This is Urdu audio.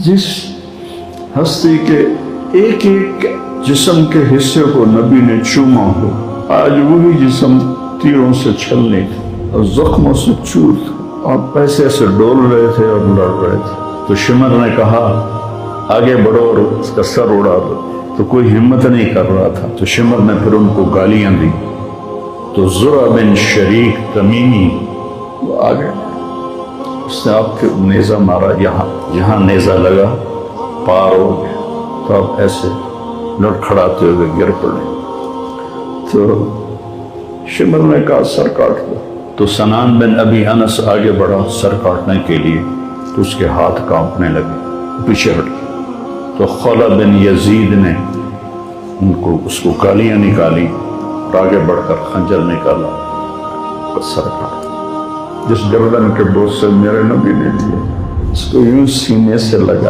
جس ہستی کے ایک ایک جسم کے حصے کو نبی نے چوما ہو، آج وہی جسم تیروں سے چھلنے اور زخموں سے چور تھا، آپ پیسے سے ڈول رہے تھے اور لڑ رہے تھے۔ تو شمر نے کہا آگے بڑھو اور اس کا سر اڑا دو، تو کوئی ہمت نہیں کر رہا تھا، تو شمر نے پھر ان کو گالیاں دی۔ تو زرع بن شریک تمیمی وہ آگے، اس نے آپ کے نیزہ مارا، یہاں نیزہ لگا، پار ہو گیا، تو آپ ایسے لڑکھڑاتے ہوئے گر پڑے۔ تو شمر نے کہا سر کاٹ دو، تو سنان بن ابی انس آگے بڑھا سر کاٹنے کے لیے، تو اس کے ہاتھ کانپنے لگے، پیچھے ہٹ گئے۔ تو خلا بن یزید نے اس کو گالیاں نکالی اور آگے بڑھ کر خنجر نکالا، سر کاٹ۔ جس گردن کے بوجھ سے میرے نبی نے لیے، اس کو یوں سینے سے لگا۔